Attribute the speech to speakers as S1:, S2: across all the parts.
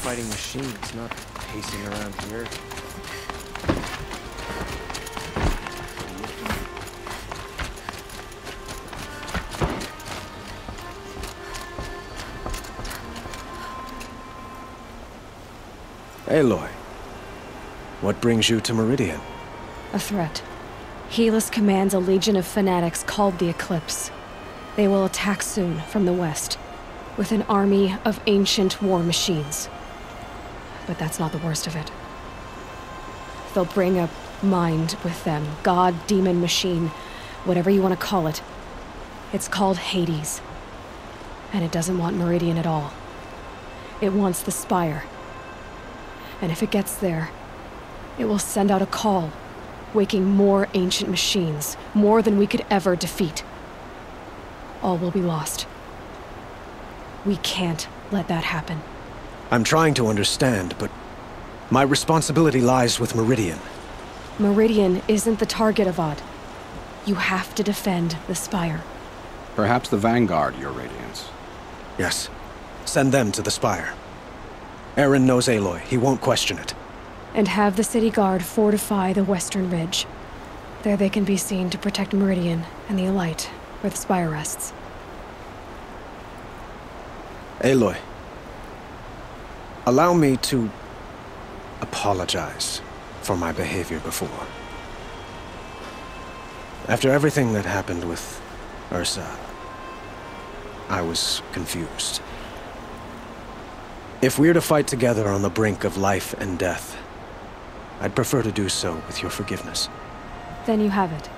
S1: fighting machines, not pacing around here.
S2: Aloy, what brings you to Meridian?
S3: A threat. Helis commands a legion of fanatics called the Eclipse. They will attack soon from the west, with an army of ancient war machines. But that's not the worst of it. They'll bring a mind with them, god, demon, machine, whatever you want to call it. It's called Hades. And it doesn't want Meridian at all. It wants the Spire. And if it gets there, it will send out a call, waking more ancient machines, more than we could ever defeat. All will be lost. We can't let that happen.
S2: I'm trying to understand, but my responsibility lies with Meridian.
S3: Meridian isn't the target, Avad. You have to defend the Spire.
S4: Perhaps the Vanguard, Your Radiance.
S2: Yes. Send them to the Spire. Aaron knows Aloy. He won't question it.
S3: And have the City Guard fortify the Western Ridge. There they can be seen to protect Meridian and the Elite, where the Spire rests.
S2: Aloy, allow me to apologize for my behavior before. After everything that happened with Ursa, I was confused. If we're to fight together on the brink of life and death, I'd prefer to do so with your forgiveness.
S3: Then you have it.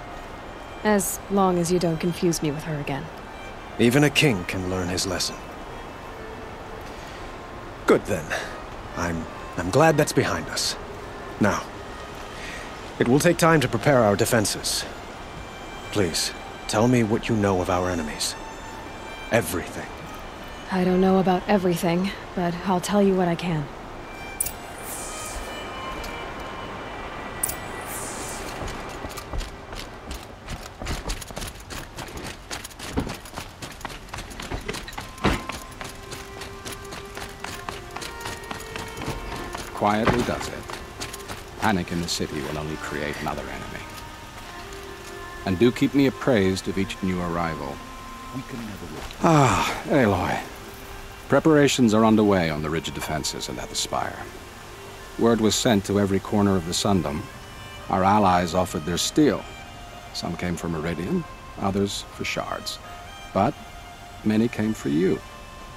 S3: As long as you don't confuse me with her again.
S2: Even a king can learn his lesson. Good then. I'm glad that's behind us. Now, it will take time to prepare our defenses. Please, tell me what you know of our enemies. Everything.
S3: I don't know about everything, but I'll tell you what I can.
S4: Quietly does it. Panic in the city will only create another enemy. And do keep me appraised of each new arrival. We can never win. Ah, Aloy. Preparations are underway on the ridge defenses and at the Spire. Word was sent to every corner of the Sundom. Our allies offered their steel. Some came for Meridian, others for shards. But many came for you,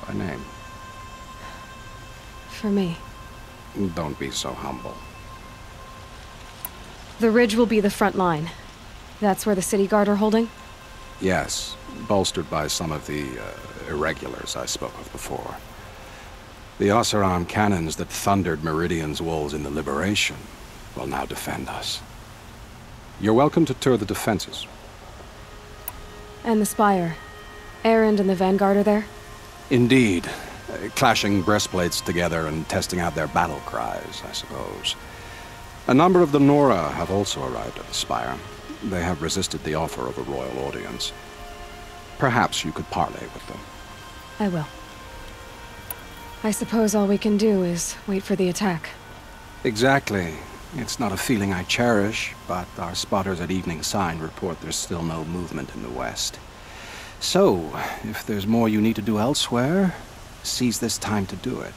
S4: by name.
S3: For me.
S4: Don't be so humble.
S3: The ridge will be the front line. That's where the City Guard are holding?
S4: Yes, bolstered by some of the irregulars I spoke of before. The Oseram cannons that thundered Meridian's walls in the Liberation will now defend us. You're welcome to tour the defenses.
S3: And the Spire. Erend and the Vanguard are there?
S4: Indeed. Clashing breastplates together and testing out their battle cries, I suppose. A number of the Nora have also arrived at the Spire. They have resisted the offer of a royal audience. Perhaps you could parley with them.
S3: I will. I suppose all we can do is wait for the attack.
S4: Exactly. It's not a feeling I cherish, but our spotters at Evening Sign report there's still no movement in the west. So, if there's more you need to do elsewhere, seize this time to do it.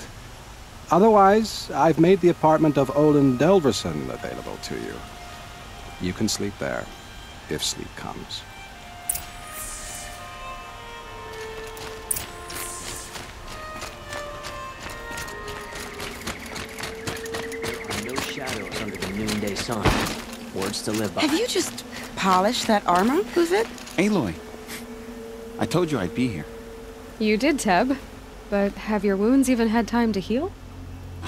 S4: Otherwise, I've made the apartment of Olin Delverson available to you. You can sleep there, if sleep comes.
S1: No shadows under the noonday sun. Words to live by.
S5: Have you just polished that armor, Uvit?
S6: Aloy, I told you I'd be here.
S3: You did, Teb. But have your wounds even had time to heal?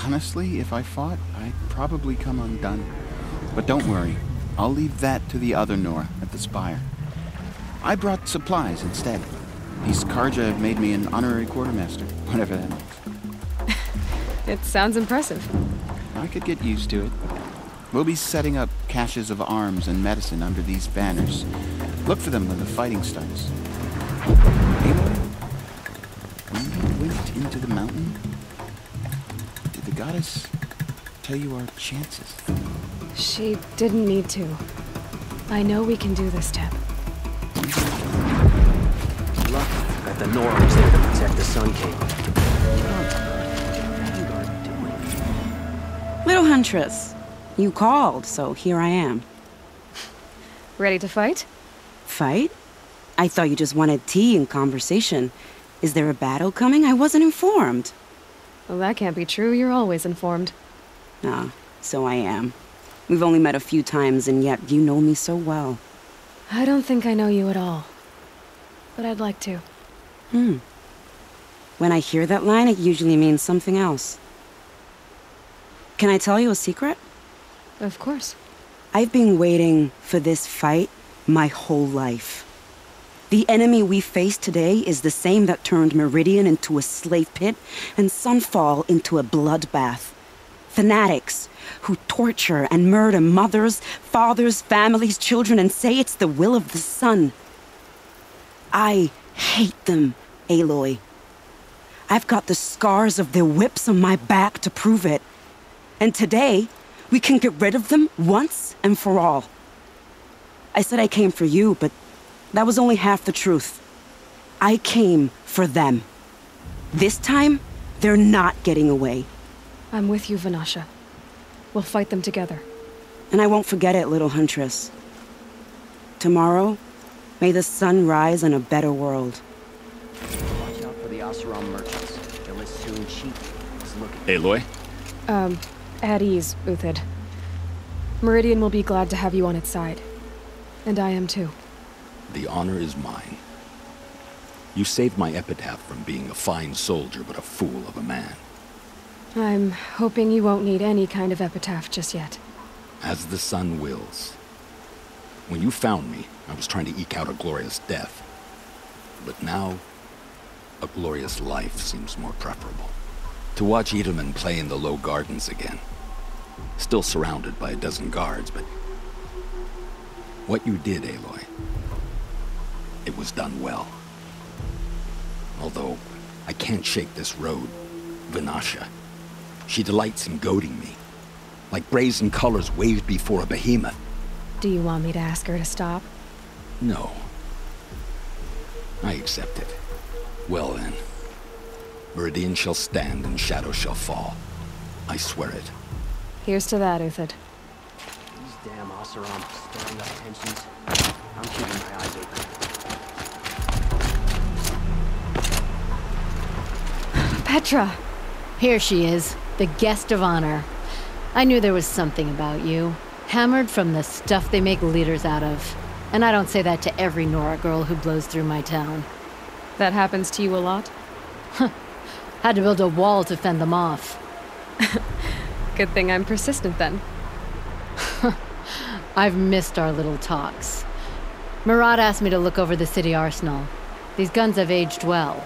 S6: Honestly, if I fought, I'd probably come undone. But don't worry, I'll leave that to the other Nora at the Spire. I brought supplies instead. These Karja have made me an honorary quartermaster, whatever that means.
S3: It sounds impressive.
S6: I could get used to it. We'll be setting up caches of arms and medicine under these banners. Look for them when the fighting starts. Aloy, when you went into the mountain, goddess tell you our chances?
S3: She didn't need to. I know we can do this, Teb.
S1: Lucky that the Nora was there to protect the Sun King.
S5: Little Huntress, you called, so here I am.
S3: Ready to fight?
S5: Fight? I thought you just wanted tea and conversation. Is there a battle coming? I wasn't informed.
S3: Well, that can't be true. You're always informed.
S5: Ah, so I am. We've only met a few times, and yet you know me so well.
S3: I don't think I know you at all. But I'd like to.
S5: When I hear that line, it usually means something else. Can I tell you a secret?
S3: Of course.
S5: I've been waiting for this fight my whole life. The enemy we face today is the same that turned Meridian into a slave pit and Sunfall into a bloodbath. Fanatics who torture and murder mothers, fathers, families, children, and say it's the will of the sun. I hate them, Aloy. I've got the scars of their whips on my back to prove it. And today, we can get rid of them once and for all. I said I came for you, but that was only half the truth. I came for them. This time, they're not getting away.
S3: I'm with you, Vanasha. We'll fight them together.
S5: And I won't forget it, little Huntress. Tomorrow, may the sun rise in a better world.
S1: Watch out for the Oseram merchants. They'll as soon cheat as look at
S4: Aloy?
S3: At ease, Uthid. Meridian will be glad to have you on its side. And I am too.
S7: The honor is mine. You saved my epitaph from being a fine soldier, but a fool of a man.
S3: I'm hoping you won't need any kind of epitaph just yet.
S7: As the sun wills. When you found me, I was trying to eke out a glorious death. But now, a glorious life seems more preferable. To watch Edelman play in the low gardens again. Still surrounded by a dozen guards, but... what you did, Aloy, it was done well. Although, I can't shake this road, Vanasha. She delights in goading me. Like brazen colors waved before a behemoth.
S3: Do you want me to ask her to stop?
S7: No. I accept it. Well then. Meridian shall stand and shadow shall fall. I swear it.
S3: Here's to that, Uthid.
S1: these damn Oseram stirring up tensions. I'm keeping my eyes open.
S3: Petra!
S8: Here she is, the guest of honor. I knew there was something about you. Hammered from the stuff they make leaders out of. And I don't say that to every Nora girl who blows through my town.
S3: That happens to you a lot?
S8: Had to build a wall to fend them off.
S3: Good thing I'm persistent then.
S8: I've missed our little talks. Murad asked me to look over the city arsenal. These guns have aged well.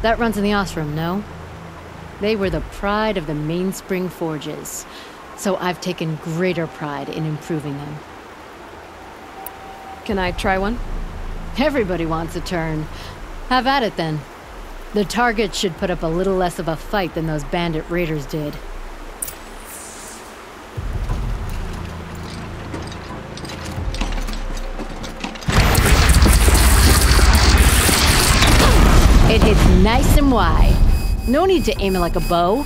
S8: That runs in the Osram, no? They were the pride of the Mainspring Forges, so I've taken greater pride in improving them.
S3: Can I try one?
S8: Everybody wants a turn. Have at it then. The target should put up a little less of a fight than those bandit raiders did. It hits nice and wide. No need to aim it like a bow.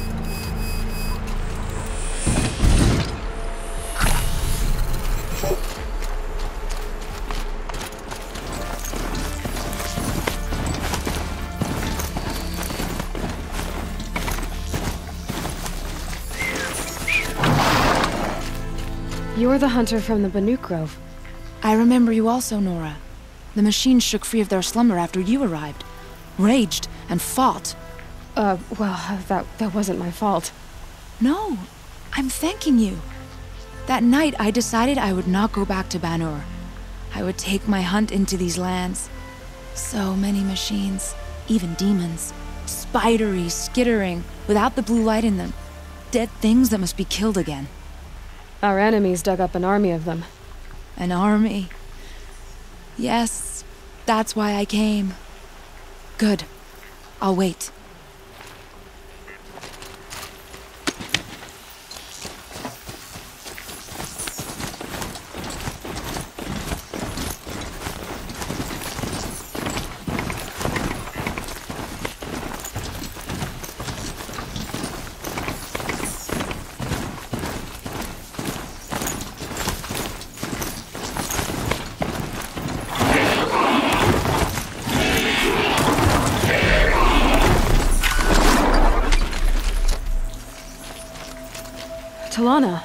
S3: You're the hunter from the Banuk Grove.
S9: I remember you also, Nora. The machines shook free of their slumber after you arrived. Raged and fought.
S3: Well, that wasn't my fault.
S9: No, I'm thanking you. That night, I decided I would not go back to Banur. I would take my hunt into these lands. So many machines, even demons. Spidery, skittering, without the blue light in them. Dead things that must be killed again.
S3: Our enemies dug up an army of them.
S9: An army. Yes, that's why I came. Good. I'll wait.
S3: Talana,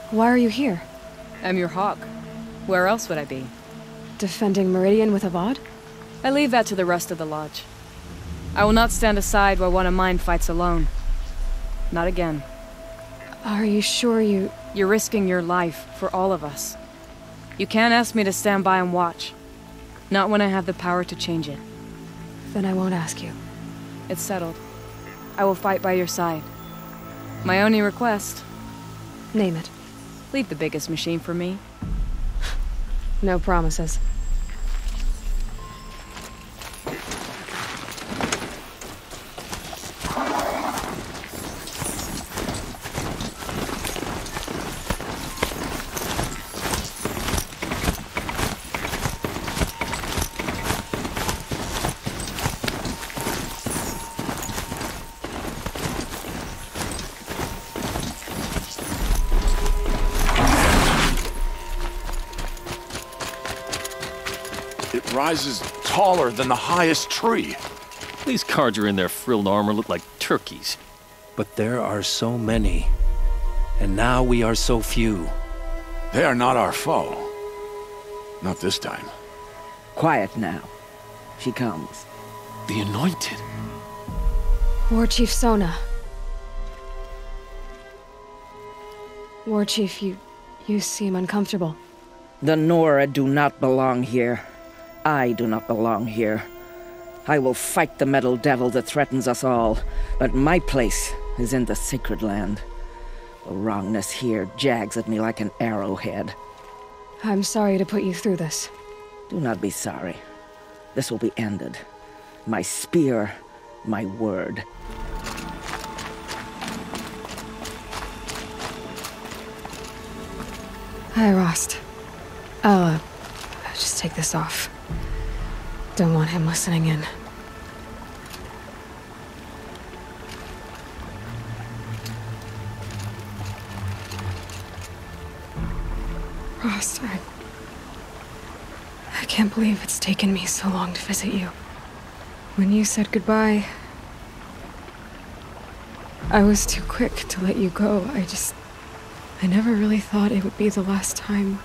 S3: why are you here?
S10: I'm your hawk. Where else would I be?
S3: Defending Meridian with Avad?
S10: I leave that to the rest of the Lodge. I will not stand aside while one of mine fights alone. Not again.
S3: Are you sure you...
S10: You're risking your life for all of us. You can't ask me to stand by and watch. Not when I have the power to change it.
S3: Then I won't ask you.
S10: It's settled. I will fight by your side. My only request...
S3: Name it.
S10: Leave the biggest machine for me.
S3: No promises.
S11: It rises taller than the highest tree.
S12: These Carja in their frilled armor look like turkeys.
S2: But there are so many. And now we are so few.
S11: They are not our foe. Not this time.
S13: Quiet now. She comes.
S12: The Anointed.
S3: War Chief Sona. War Chief, you seem uncomfortable.
S13: The Nora do not belong here. I do not belong here. I will fight the metal devil that threatens us all, but my place is in the sacred land. The wrongness here jags at me like an arrowhead.
S3: I'm sorry to put you through this.
S13: Do not be sorry. This will be ended. My spear, my word.
S3: Hi, Rost. I'll just take this off. Don't want him listening in. Rost, I can't believe it's taken me so long to visit you. When you said goodbye, I was too quick to let you go. I never really thought it would be the last time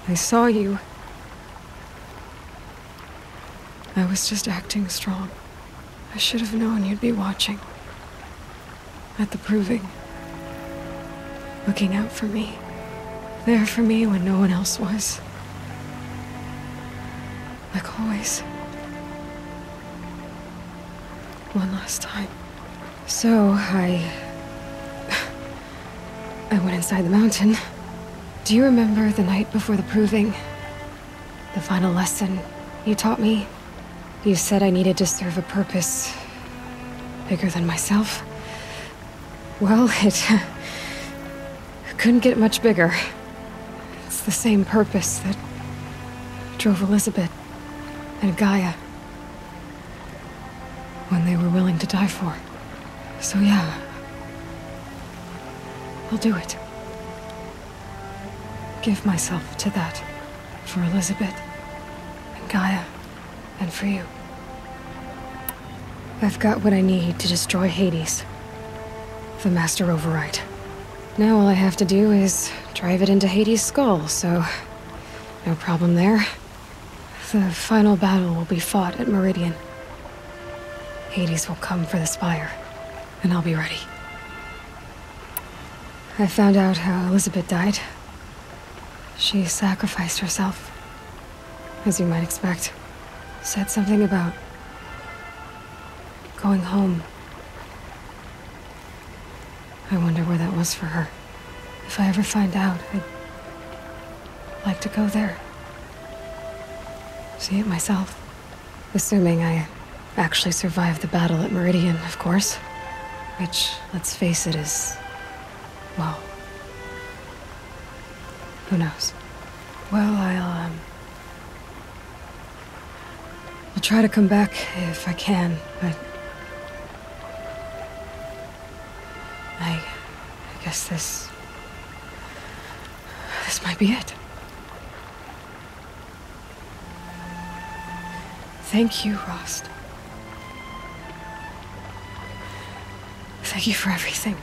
S3: I saw you. I was just acting strong. I should have known you'd be watching. At the proving. Looking out for me. There for me when no one else was. Like always. One last time. So, I went inside the mountain. Do you remember the night before the proving? The final lesson you taught me? You said I needed to serve a purpose bigger than myself. Well, it couldn't get much bigger. It's the same purpose that drove Elizabeth and Gaia when they were willing to die for. So yeah, I'll do it. Give myself to that for Elizabeth and Gaia and for you. I've got what I need to destroy Hades. The Master Override. Now all I have to do is drive it into Hades' skull, so no problem there. The final battle will be fought at Meridian. Hades will come for the Spire, and I'll be ready. I found out how Elizabeth died. She sacrificed herself, as you might expect. Said something about going home. I wonder where that was for her. If I ever find out, I'd like to go there. See it myself. Assuming I actually survived the battle at Meridian, of course. Which, let's face it, is... well... who knows? Well, I'll try to come back if I can, but... I guess this might be it. Thank you, Rost. Thank you for everything.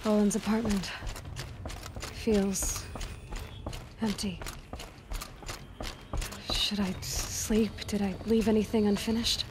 S3: Owen's apartment feels empty. Should I sleep? Did I leave anything unfinished?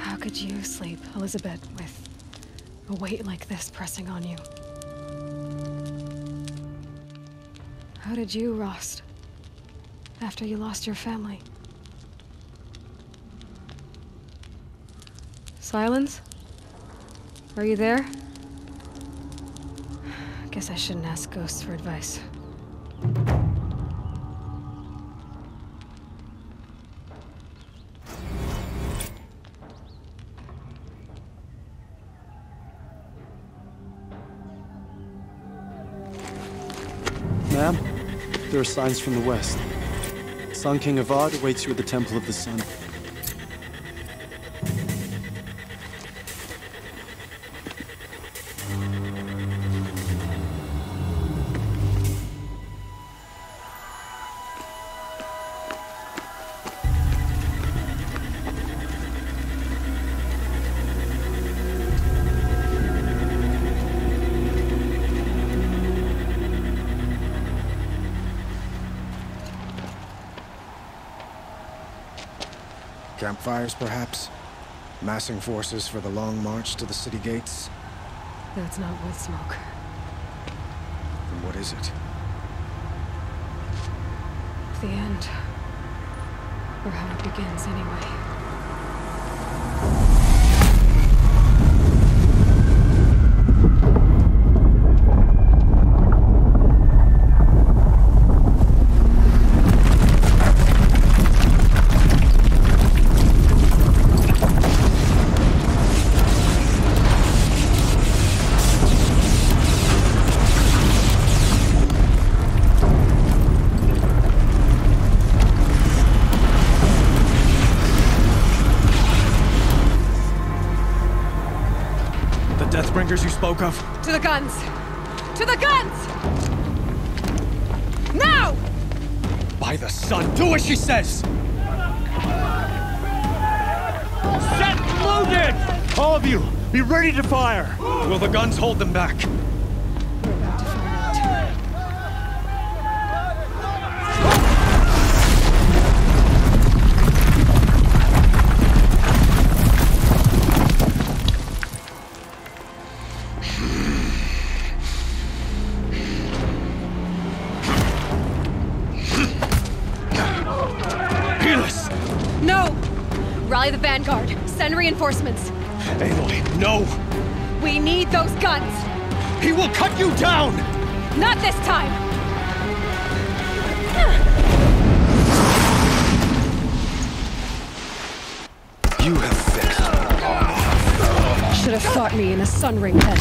S3: How could you sleep, Elizabeth, with a weight like this pressing on you? How did you, Rost, after you lost your family? Silence? Are you there? Guess I shouldn't ask ghosts for advice.
S14: Ma'am, there are signs from the west. Sun King Avad awaits you at the Temple of the Sun.
S2: Campfires, perhaps? Massing forces for the long march to the city gates?
S3: That's not wood smoke.
S2: Then what is it?
S3: The end. Or how it begins, anyway.
S2: Deathbringers you spoke of?
S3: To the guns! To the guns! Now!
S2: By the sun, do as she says!
S15: Set loaded! All of you, be ready to fire!
S2: Will the guns hold them back?
S3: We're about to find out. Rally the vanguard. Send reinforcements.
S2: Aloy, no!
S3: We need those guns!
S2: He will cut you down!
S3: Not this time!
S2: You have fixed me.
S3: Should have fought me in a sun ring then.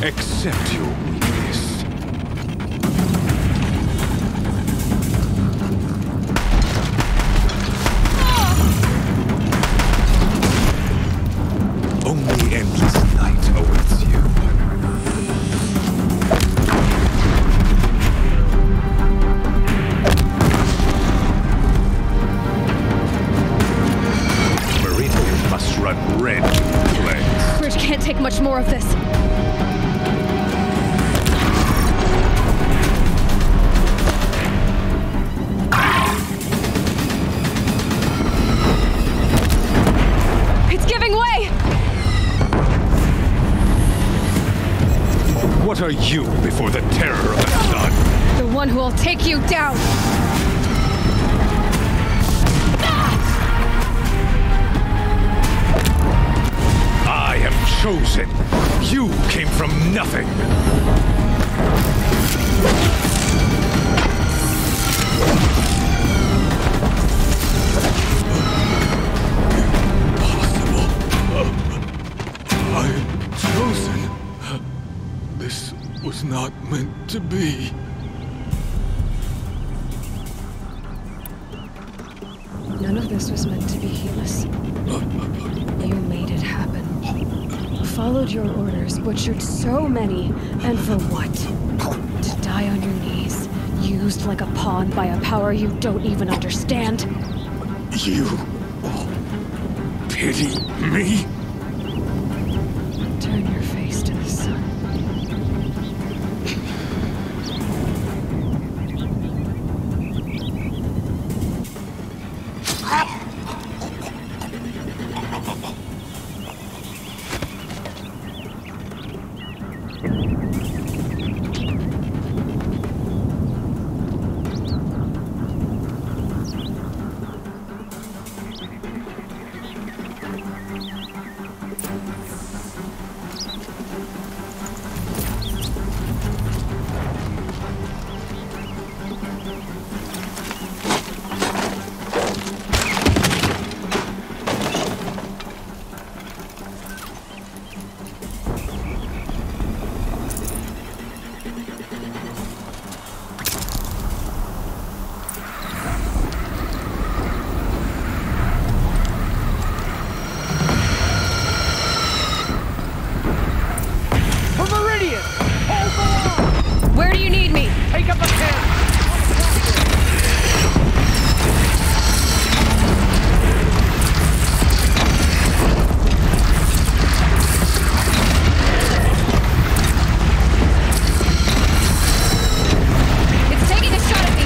S11: Accept your weakness. Only endless night awaits you. Meridian must run red to the plagues.
S3: Bridge can't take much more of this.
S11: What are you before the terror of the sun?
S3: The one who will take you down!
S11: I am chosen. You came from nothing.
S16: I am chosen. This was not meant to be.
S3: None of this was meant to be, Helis. You made it happen. Followed your orders, butchered so many, and for what? To die on your knees, used like a pawn by a power you don't even understand?
S16: You pity me?
S3: Turn your face to the sun. Where do you need me?
S15: Take up a pen!
S3: It's taking a shot at me!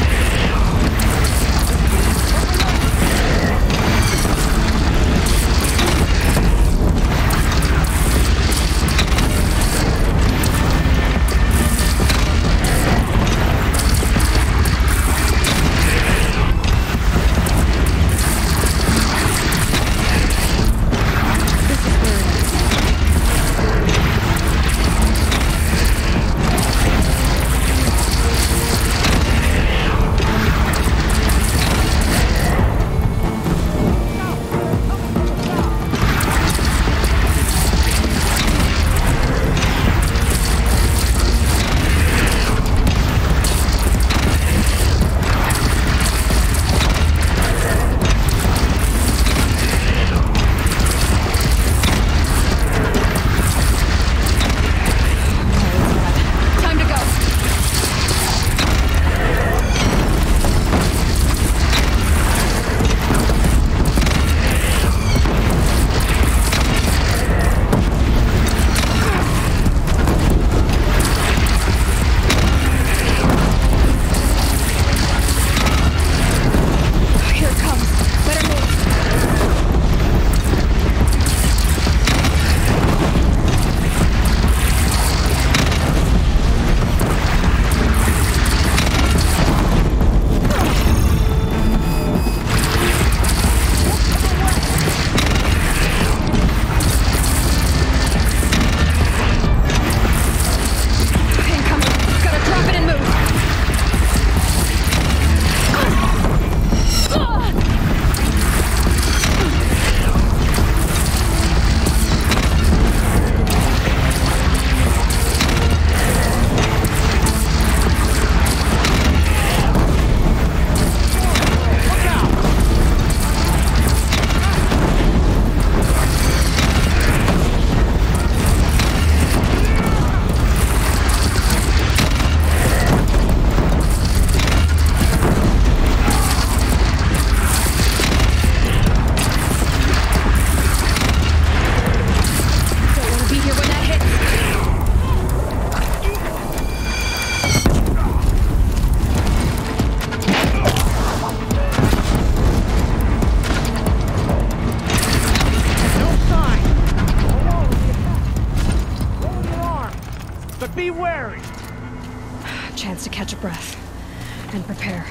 S15: But be wary!
S3: Chance to catch a breath. and prepare.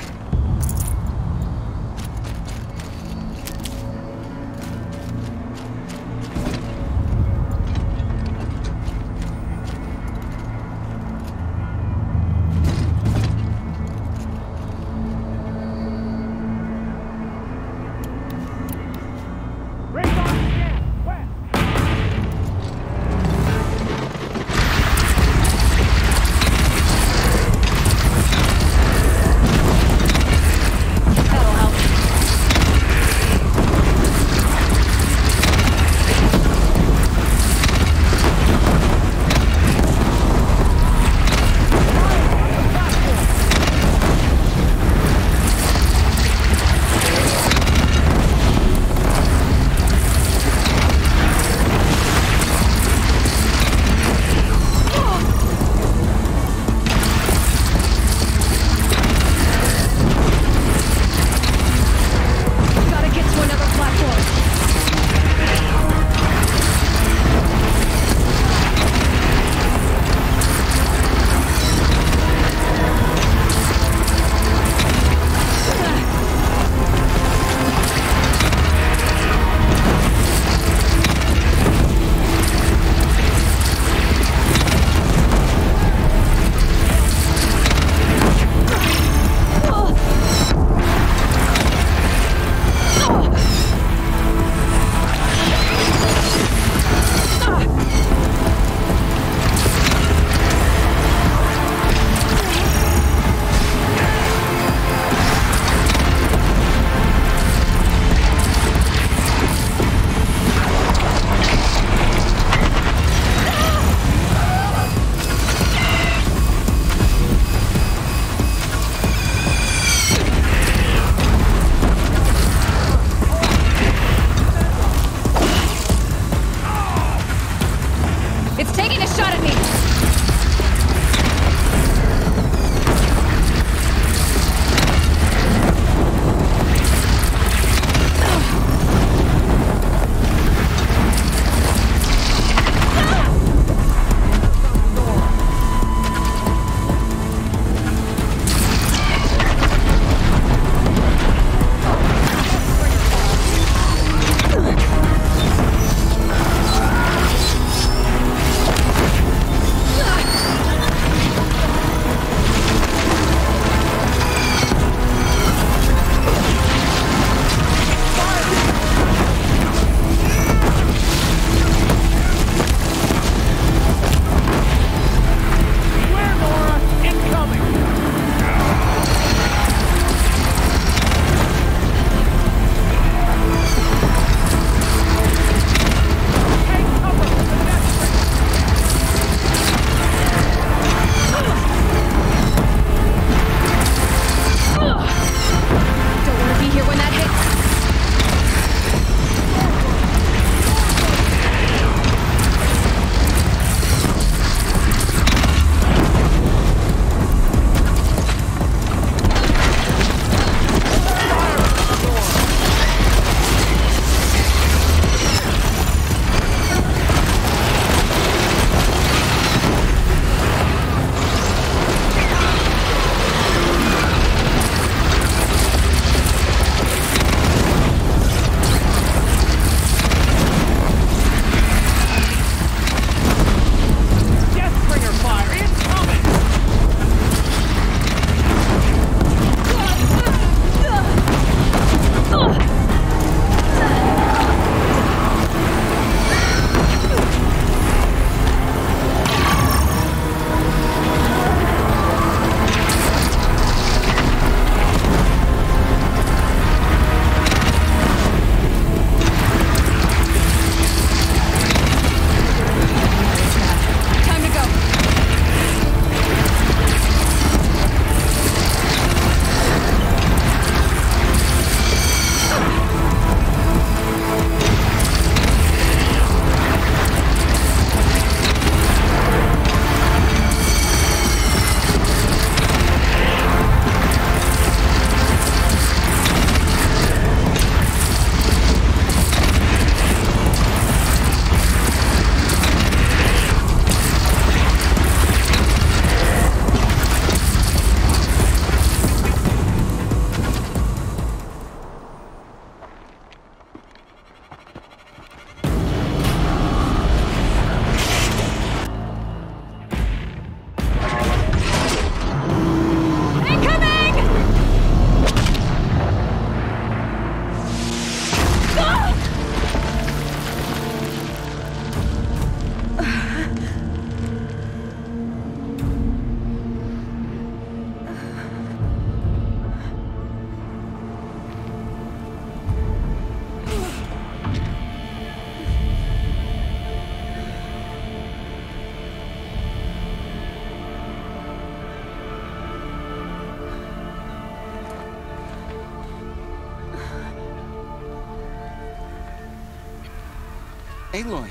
S6: Aloy!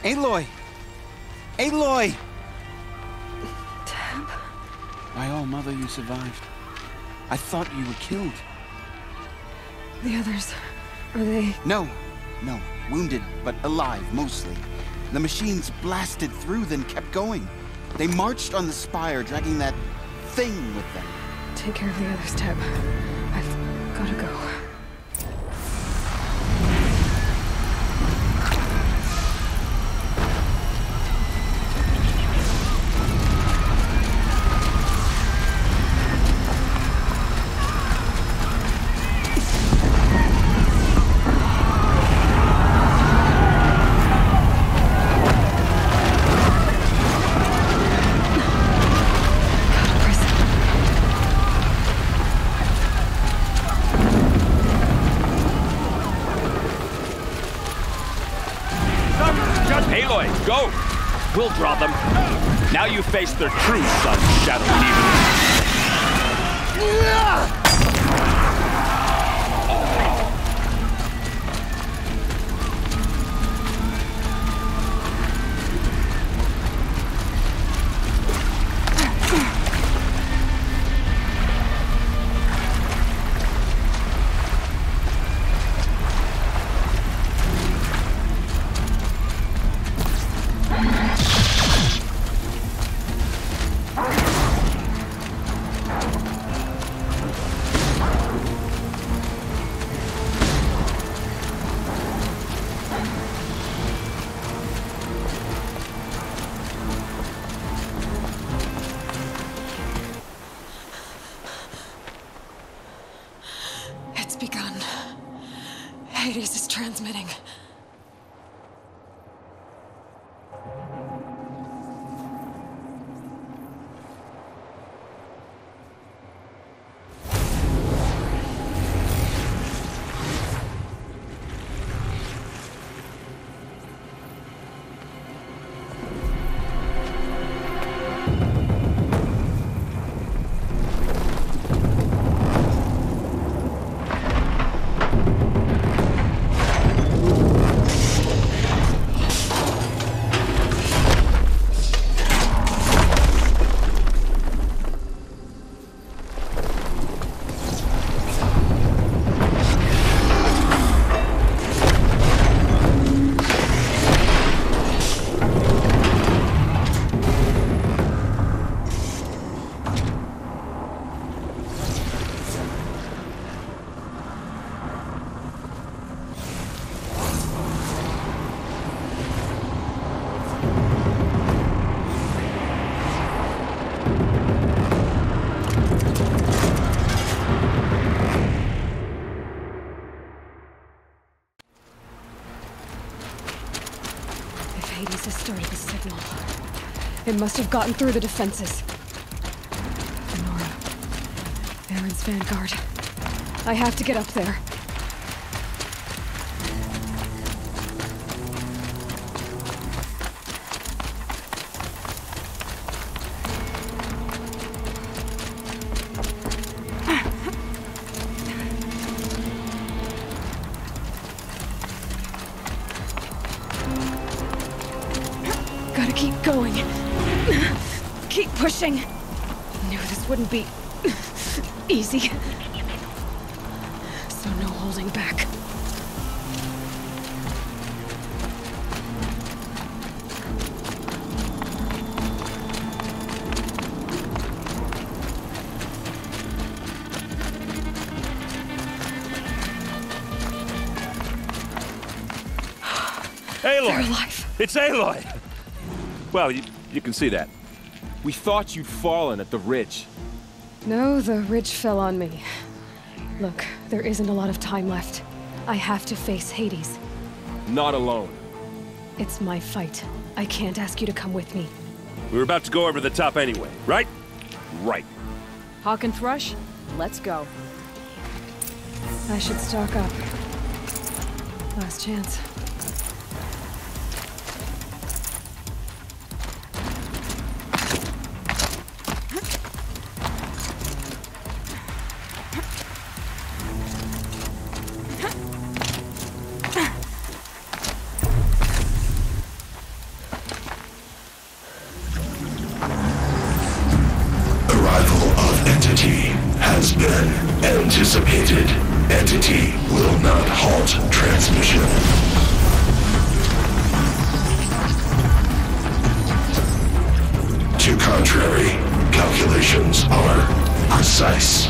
S6: Aloy! Aloy!
S3: Tab?
S6: My old mother, you survived. I thought you were killed.
S3: The others, are they...
S6: No. Wounded, but alive, mostly. The machines blasted through, then kept going. They marched on the spire, dragging that thing with them.
S3: Take care of the others, Tab. I've gotta go.
S15: Aloy, go! We'll draw them. Now you face their true son, Shadow Demon.
S3: It's begun. Hades is transmitting. Hades has started the signal. It must have gotten through the defenses. Nora. Aaron's vanguard. I have to get up there. Gotta keep going. Keep pushing. Knew this wouldn't be easy. So no holding back.
S15: Aloy!
S3: They're alive.
S15: It's Aloy! Well, you can see that. We thought you'd fallen at the ridge.
S3: No, the ridge fell on me. Look, there isn't a lot of time left. I have to face Hades.
S15: Not alone.
S3: It's my fight. I can't ask you to come with me.
S15: We were about to go over the top anyway, right? Right.
S10: Hawk and Thrush, let's go.
S3: I should stock up. Last chance.
S17: Entity has been anticipated. Entity will not halt transmission. To contrary, calculations are precise.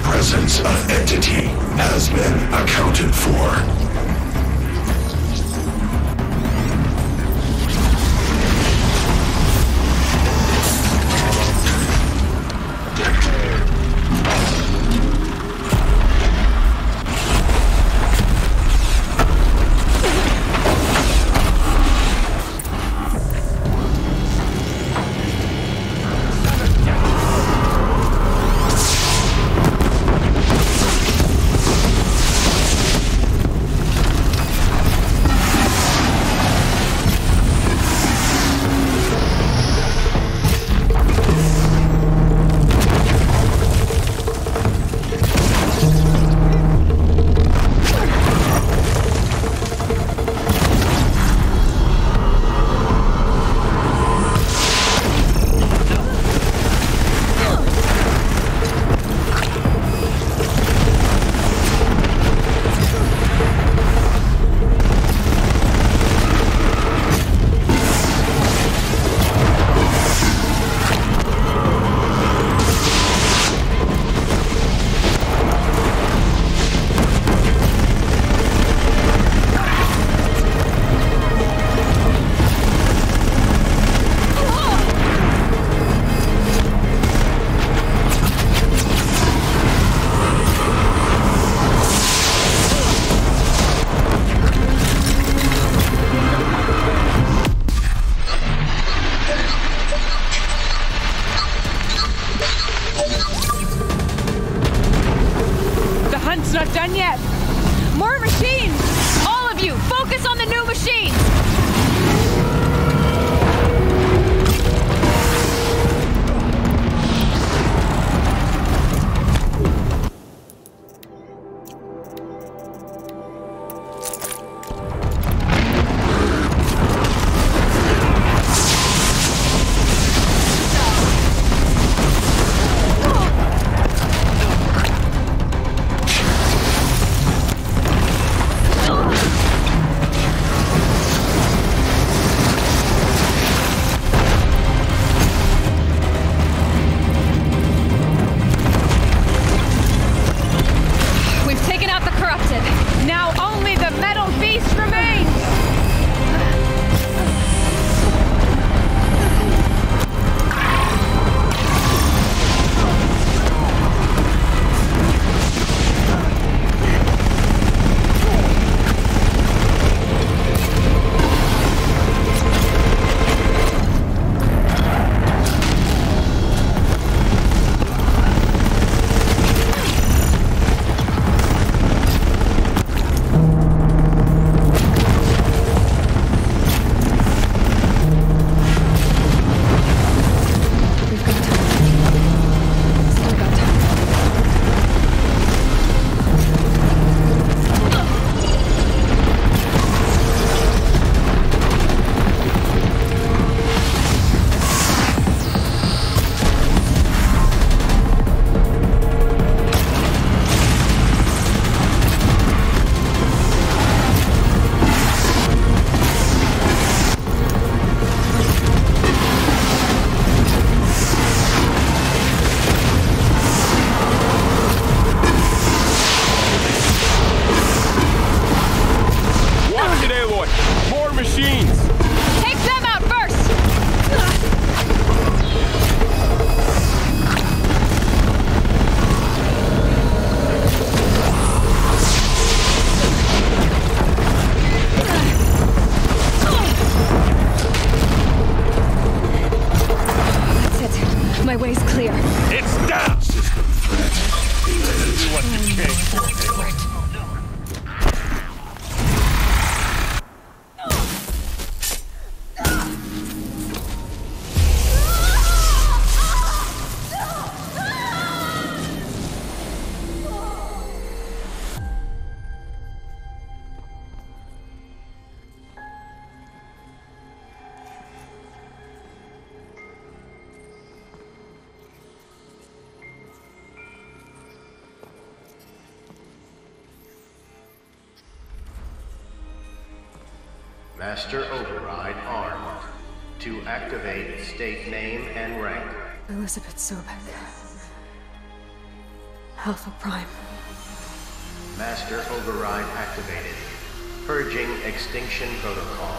S17: Presence of Entity has been accounted for.
S18: Master Override armed. To activate, state name and rank.
S3: Elizabeth Sobek. Alpha Prime.
S18: Master Override activated. Purging Extinction Protocol.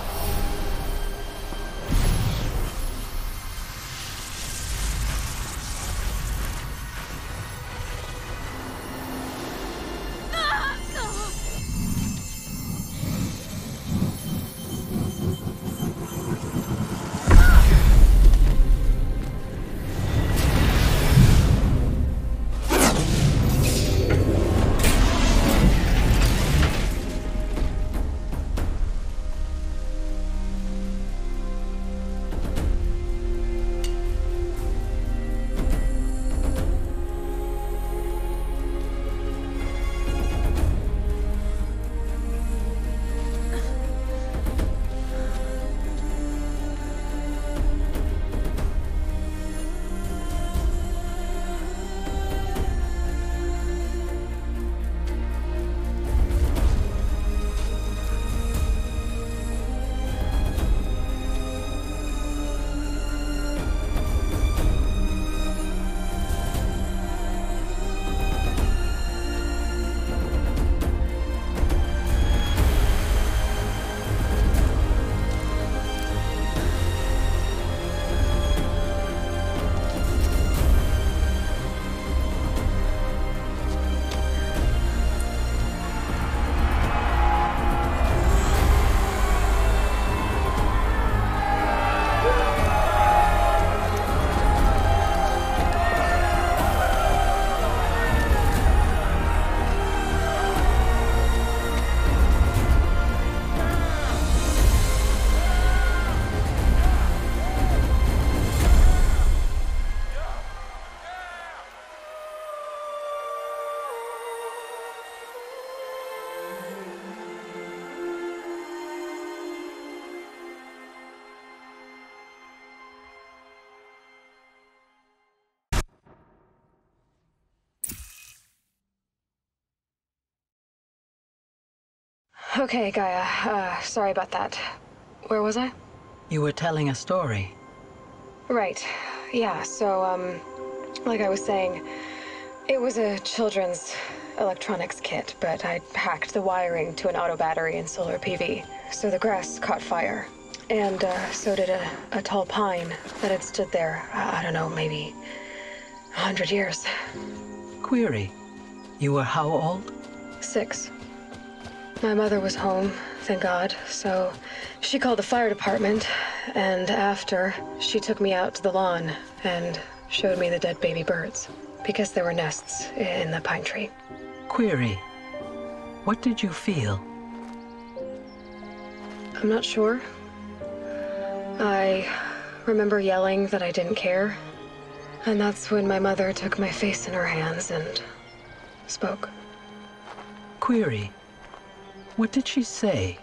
S3: Okay, Gaia. Sorry about that. Where was I?
S19: You were telling a story.
S3: Right. Yeah, so, like I was saying, it was a children's electronics kit, but I hacked the wiring to an auto battery and solar PV. So the grass caught fire. And, so did a tall pine that had stood there, I don't know, maybe 100 years.
S19: Query. You were how old?
S3: 6. My mother was home, thank God, so she called the fire department, and after, she took me out to the lawn and showed me the dead baby birds, because there were nests in the pine tree.
S19: Query. What did you feel?
S3: I'm not sure. I remember yelling that I didn't care, and that's when my mother took my face in her hands and spoke.
S19: Query. What did she say?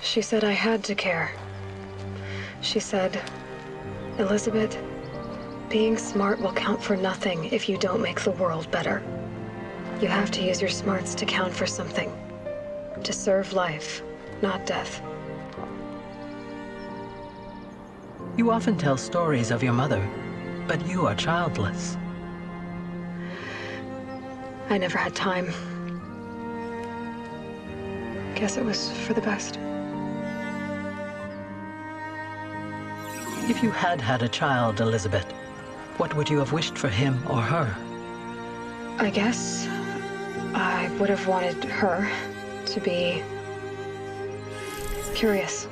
S3: She said I had to care. She said, Elizabeth, being smart will count for nothing if you don't make the world better. You have to use your smarts to count for something. To serve life, not death.
S19: You often tell stories of your mother, but you are childless.
S3: I never had time. Guess it was for the best.
S19: If you had had a child, Elizabeth, what would you have wished for him or her?
S3: I guess I would have wanted her to be curious.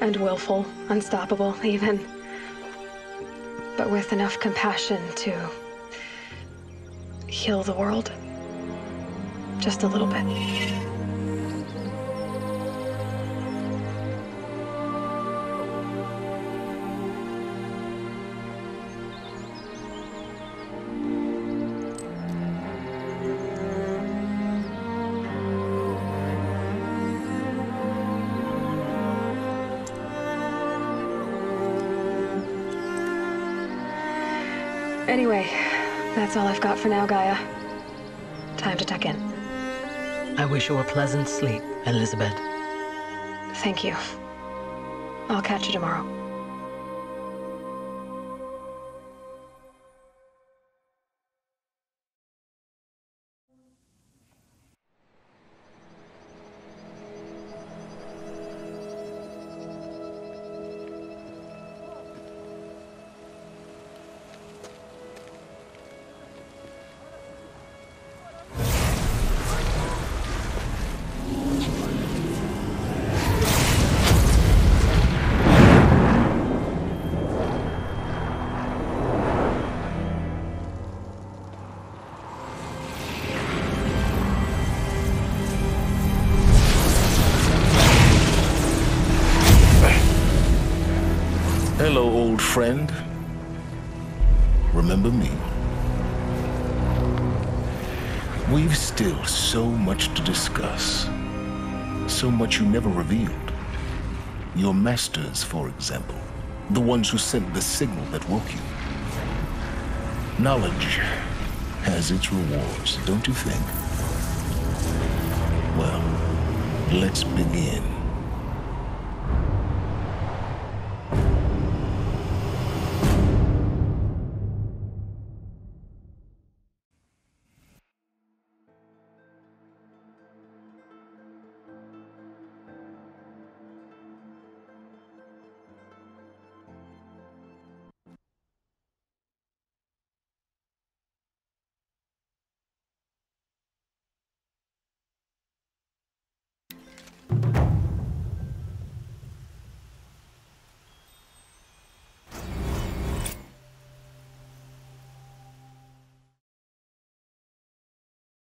S3: And willful, unstoppable, even. But with enough compassion to heal the world. Just a little bit. Anyway, that's all I've got for now, Gaia. Time to tuck in.
S19: I wish you a pleasant sleep, Elizabeth.
S3: Thank you. I'll catch you tomorrow.
S17: Hello, old friend. Remember me? We've still so much to discuss. So much you never revealed. Your masters, for example. The ones who sent the signal that woke you. Knowledge has its rewards, don't you think? Well, let's begin.